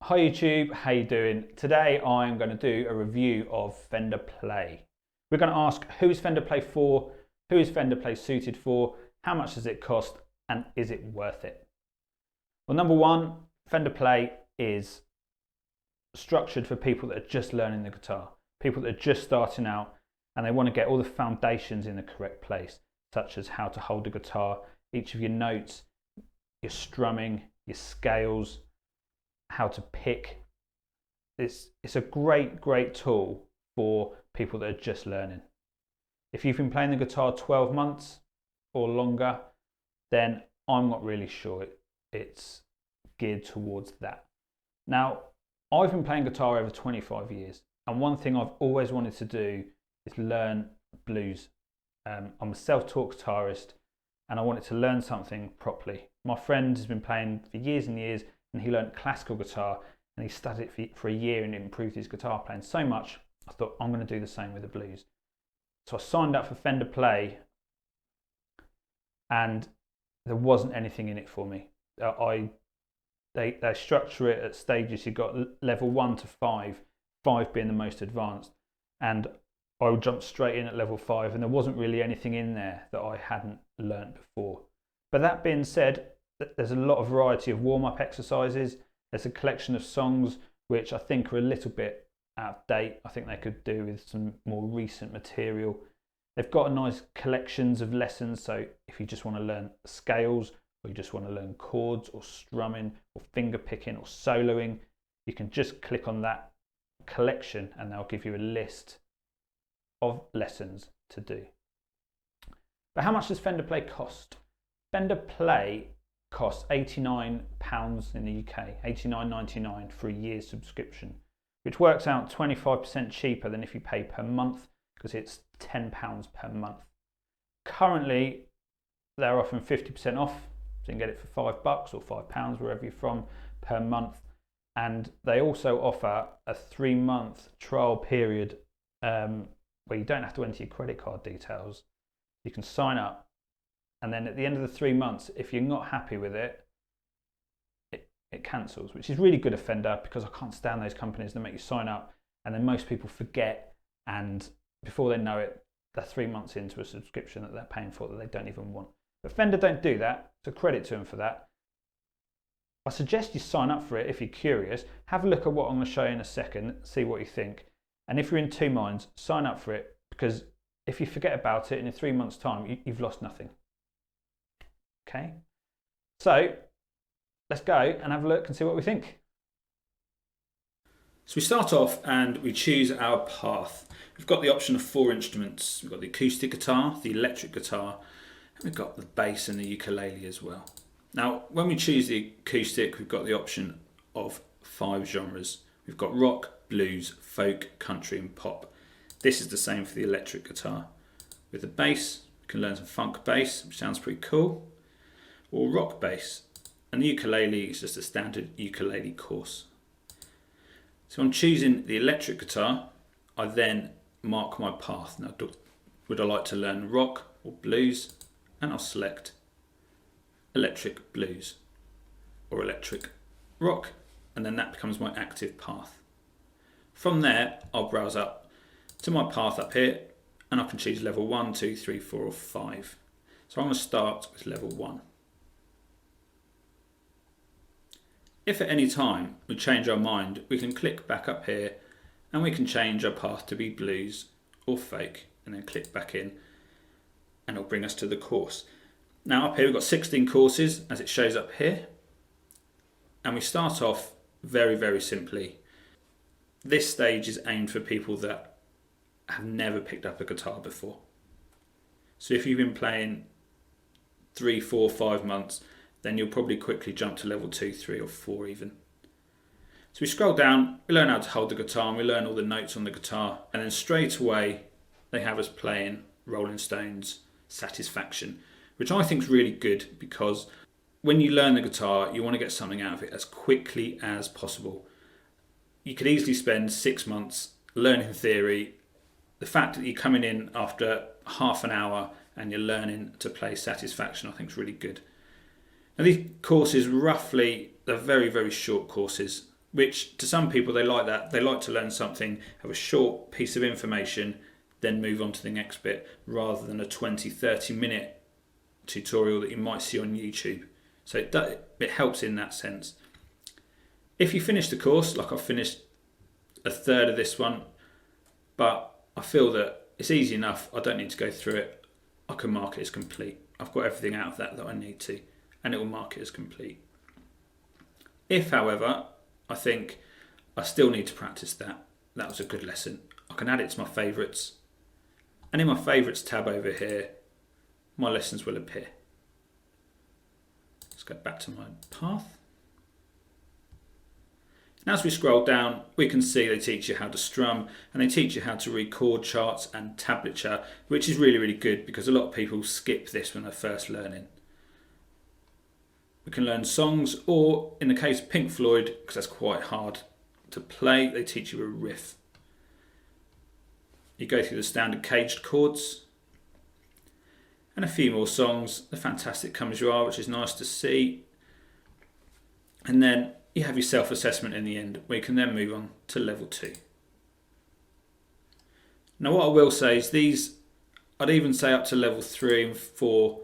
Hi YouTube, how you doing? Today I'm going to do a review of Fender Play. We're going to ask who's Fender Play for, who is Fender Play suited for, how much does it cost, and is it worth it? Well, number one, Fender Play is structured for people that are just learning the guitar, people that are just starting out and they want to get all the foundations in the correct place, such as how to hold a guitar, each of your notes, your strumming, your scales, how to pick. It's a great tool for people that are just learning. If you've been playing the guitar 12 months or longer, then I'm not really sure it's geared towards that. Now, I've been playing guitar over 25 years, and one thing I've always wanted to do is learn blues. I'm a self-taught guitarist, and I wanted to learn something properly. My friend has been playing for years and years, and he learned classical guitar, and he studied it for a year and improved his guitar playing so much. I thought, I'm going to do the same with the blues. So I signed up for Fender Play, and there wasn't anything in it for me. They structure it at stages. You've got level 1 to 5, 5 being the most advanced, and I jumped straight in at level 5, and there wasn't really anything in there that I hadn't learnt before. But that being said, there's a lot of variety of warm-up exercises. There's a collection of songs which I think are a little bit out of date. I think they could do with some more recent material. They've got a nice collections of lessons, so if you just want to learn scales, or you just want to learn chords or strumming or finger picking or soloing, you can just click on that collection and they'll give you a list of lessons to do. But how much does Fender Play cost? Fender Play costs £89 in the UK, £89.99 for a year's subscription, which works out 25% cheaper than if you pay per month, because it's £10 per month. Currently, they're offering 50% off, so you can get it for £5 or £5, wherever you're from, per month. And they also offer a 3-month trial period where you don't have to enter your credit card details. You can sign up, and then at the end of the 3 months, if you're not happy with it, it cancels, which is really good of Fender, because I can't stand those companies that make you sign up and then most people forget, and before they know it, they're 3 months into a subscription that they're paying for that they don't even want. But Fender don't do that, so credit to them for that. I suggest you sign up for it if you're curious. Have a look at what I'm going to show you in a second, see what you think. And if you're in two minds, sign up for it, because if you forget about it in 3 months' time, you've lost nothing. Okay, so let's go and have a look and see what we think. So we start off and we choose our path. We've got the option of 4 instruments. We've got the acoustic guitar, the electric guitar, and we've got the bass and the ukulele as well. Now, when we choose the acoustic, we've got the option of 5 genres. We've got rock, blues, folk, country and pop. This is the same for the electric guitar. With the bass, you can learn some funk bass, which sounds pretty cool, or rock bass. And the ukulele is just a standard ukulele course. So I'm choosing the electric guitar. I then mark my path. Now, would I like to learn rock or blues? And I'll select electric blues or electric rock, and then that becomes my active path. From there, I'll browse up to my path up here, and I can choose level 1, 2, 3, 4 or 5. So I'm going to start with level 1. If at any time we change our mind, we can click back up here and we can change our path to be blues or folk, and then click back in and it'll bring us to the course. Now up here we've got 16 courses as it shows up here, and we start off very simply. This stage is aimed for people that have never picked up a guitar before. So if you've been playing 3, 4, 5 months, then you'll probably quickly jump to level 2, 3 or 4 even. So we scroll down, we learn how to hold the guitar, and we learn all the notes on the guitar, and then straight away they have us playing Rolling Stones' Satisfaction, which I think is really good, because when you learn the guitar, you want to get something out of it as quickly as possible. You could easily spend 6 months learning theory. The fact that you're coming in after half an hour and you're learning to play Satisfaction, I think is really good. Now these courses roughly, they're very short courses. which to some people they like that. They like to learn something, have a short piece of information, then move on to the next bit, rather than a 20-30 minute tutorial that you might see on YouTube. So it helps in that sense. If you finish the course, like I've finished a third of this one, but I feel that it's easy enough, I don't need to go through it, I can mark it as complete. I've got everything out of that I need to, and it will mark it as complete. If, however, I think I still need to practice that was a good lesson, I can add it to my favourites, and in my favourites tab over here, my lessons will appear. Let's go back to my path. And as we scroll down, we can see they teach you how to strum, and they teach you how to read chord charts and tablature, which is really, really good because a lot of people skip this when they're first learning. We can learn songs, or in the case of Pink Floyd, because that's quite hard to play, they teach you a riff. You go through the standard caged chords, and a few more songs. The Fantastic Come As You Are, which is nice to see. And then you have your self-assessment in the end, where you can then move on to level 2. Now what I will say is these, I'd even say up to level 3 and 4,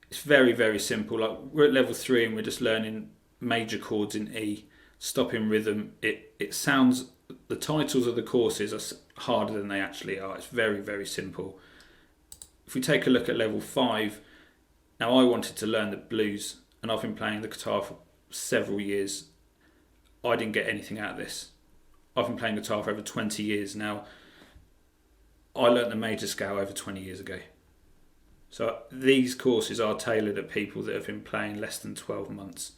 it's very, very simple. Like we're at level 3 and we're just learning major chords in E, stopping rhythm. It sounds, the titles of the courses are harder than they actually are. It's very, very simple. If we take a look at level 5, now I wanted to learn the blues, and I've been playing the guitar for several years. I didn't get anything out of this. I've been playing guitar for over 20 years now. I learnt the major scale over 20 years ago. So these courses are tailored at people that have been playing less than 12 months.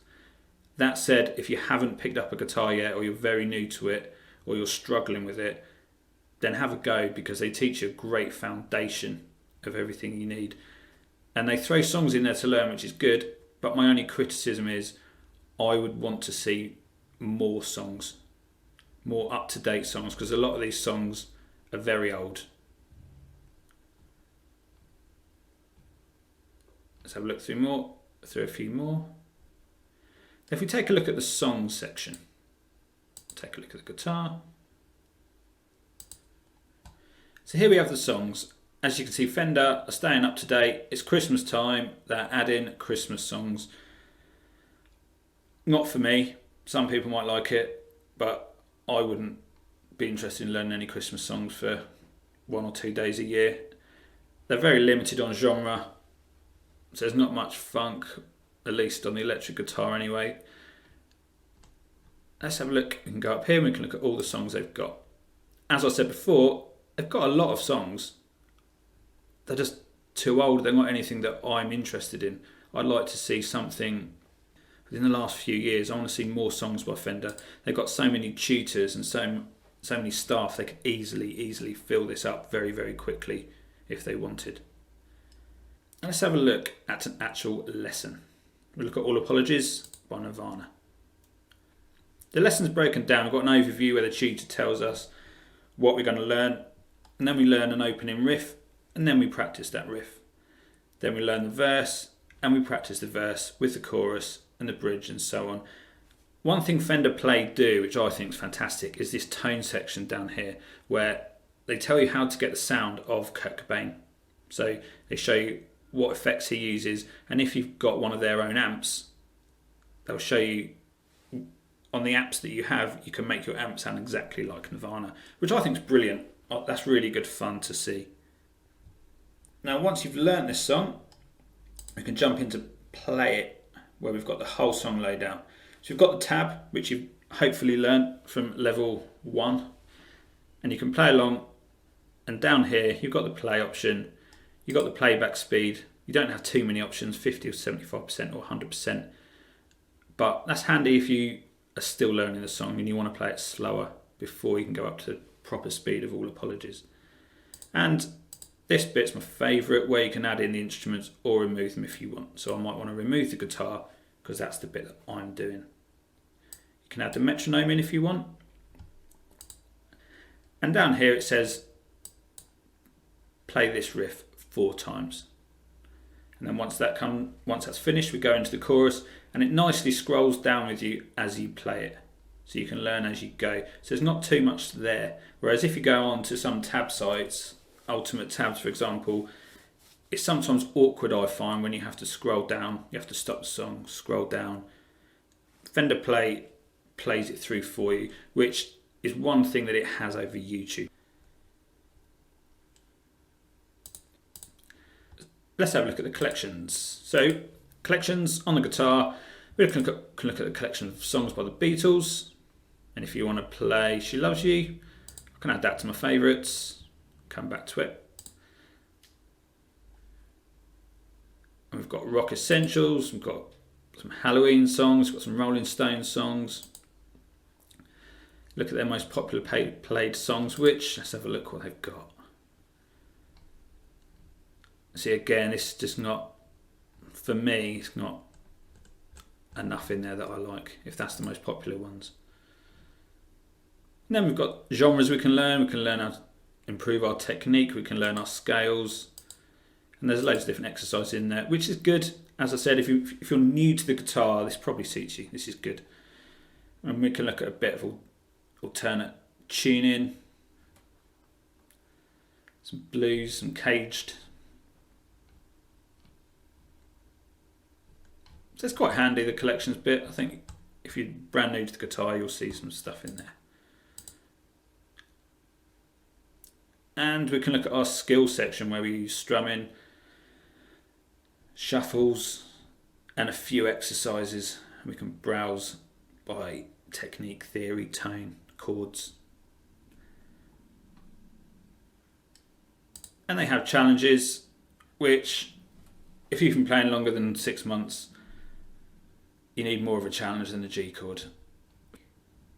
That said, if you haven't picked up a guitar yet, or you're very new to it, or you're struggling with it, then have a go, because they teach you a great foundation of everything you need. And they throw songs in there to learn, which is good, but my only criticism is I would want to see more songs, more up-to-date songs, because a lot of these songs are very old. Let's have a look through a few more. If we take a look at the songs section, take a look at the guitar. So here we have the songs. As you can see, Fender are staying up to date. It's Christmas time, they're adding Christmas songs. Not for me. Some people might like it, but I wouldn't be interested in learning any Christmas songs for 1 or 2 days a year. They're very limited on genre, so there's not much funk, at least on the electric guitar anyway. Let's have a look. We can go up here and we can look at all the songs they've got. As I said before, they've got a lot of songs. They're just too old. They're not anything that I'm interested in. I'd like to see something within the last few years. I want to see more songs by Fender. They've got so many tutors and so many staff. They could easily fill this up very, very quickly if they wanted. And let's have a look at an actual lesson. We'll look at All Apologies by Nirvana. The lesson's broken down. We've got an overview where the tutor tells us what we're going to learn, and then we learn an opening riff, and then we practice that riff. Then we learn the verse, and we practice the verse with the chorus and the bridge and so on. One thing Fender Play do, which I think is fantastic, is this tone section down here, where they tell you how to get the sound of Kurt Cobain. So they show you what effects he uses, and if you've got one of their own amps, they'll show you on the amps that you have, you can make your amp sound exactly like Nirvana, which I think is brilliant. That's really good fun to see. Now once you've learnt this song, we can jump into Play It, where we've got the whole song laid out. So you've got the tab, which you've hopefully learnt from level 1, and you can play along, and down here you've got the play option, you've got the playback speed. You don't have too many options, 50 or 75% or 100%, but that's handy if you are still learning the song and you want to play it slower before you can go up to proper speed of All Apologies. And this bit's my favourite, where you can add in the instruments or remove them if you want. So I might want to remove the guitar because that's the bit that I'm doing. You can add the metronome in if you want. And down here it says play this riff 4 times. And then once that's finished, we go into the chorus, and it nicely scrolls down with you as you play it. so you can learn as you go. So there's not too much there. Whereas if you go on to some tab sites, Ultimate Tabs for example, it's sometimes awkward, I find, when you have to scroll down. You have to stop the song, scroll down. Fender Play plays it through for you, which is one thing that it has over YouTube. Let's have a look at the collections. So, collections on the guitar, we can look at the collection of songs by the Beatles. And if you want to play She Loves You, I can add that to my favourites, come back to it. And we've got Rock Essentials, we've got some Halloween songs, we've got some Rolling Stones songs. Look at their most popular played songs, which, let's have a look what they've got. See, again, it's just not, for me, it's not enough in there that I like, if that's the most popular ones. And then we've got genres we can learn how to improve our technique, we can learn our scales. And there's loads of different exercises in there, which is good. As I said, if you're new to the guitar, this probably suits you. This is good. And we can look at a bit of alternate tuning, some blues, some caged. So it's quite handy, the collections bit. I think if you're brand new to the guitar, you'll see some stuff in there. And we can look at our skill section where we use strumming, shuffles, and a few exercises. We can browse by technique, theory, tone, chords. And they have challenges, which if you've been playing longer than 6 months, you need more of a challenge than the G chord.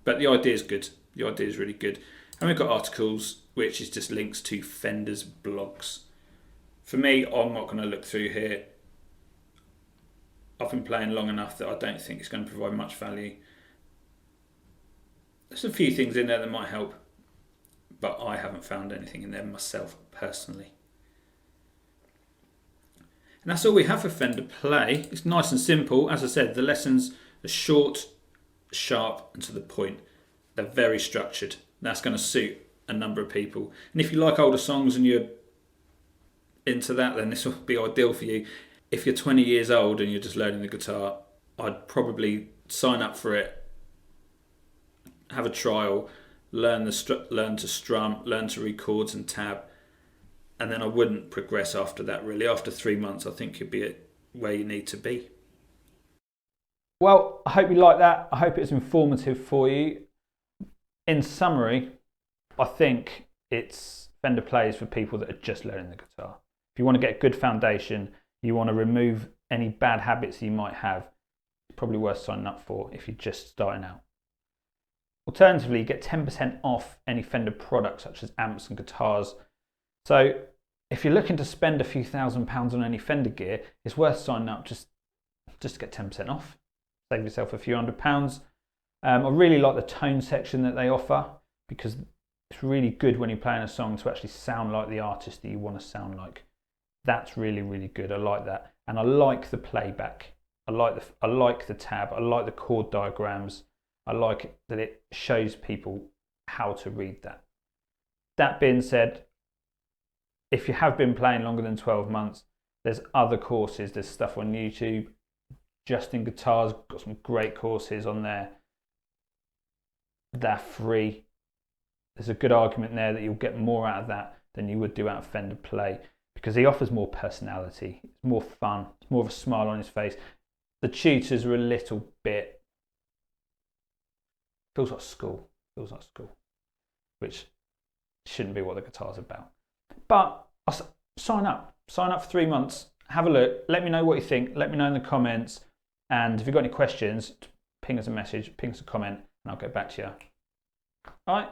But the idea is good. The idea is really good. And we've got articles, which is just links to Fender's blogs. For me, I'm not going to look through here. I've been playing long enough that I don't think it's going to provide much value. There's a few things in there that might help, but I haven't found anything in there myself personally. And that's all we have for Fender Play. It's nice and simple. As I said, the lessons are short, sharp, and to the point. They're very structured. That's going to suit a number of people. And if you like older songs and you're into that, then this will be ideal for you. If you're 20 years old and you're just learning the guitar, I'd probably sign up for it, have a trial, learn to strum, learn to read chords and tab, and then I wouldn't progress after that really. After 3 months, I think you'd be at where you need to be. Well, I hope you like that. I hope it's informative for you. In summary, I think it's Fender Plays for people that are just learning the guitar. If you want to get a good foundation, you want to remove any bad habits you might have, it's probably worth signing up for if you're just starting out. Alternatively, you get 10% off any Fender products such as amps and guitars. So if you're looking to spend a few £1,000s on any Fender gear, it's worth signing up just to get 10% off. Save yourself a few £100s. I really like the tone section that they offer because it's really good when you're playing a song to actually sound like the artist that you want to sound like. That's really, really good. I like that. And I like the playback. I like the tab. I like the chord diagrams. I like that it shows people how to read that. That being said, if you have been playing longer than 12 months, there's other courses. There's stuff on YouTube. Justin Guitars got some great courses on there. They're free. There's a good argument there that you'll get more out of that than you would do out of Fender Play because he offers more personality. It's more fun. It's more of a smile on his face. The tutors are a little bit, feels like school, which shouldn't be what the guitar's about. But sign up for 3 months, have a look, let me know what you think, let me know in the comments, and if you've got any questions, ping us a message, ping us a comment, and I'll get back to you. All right.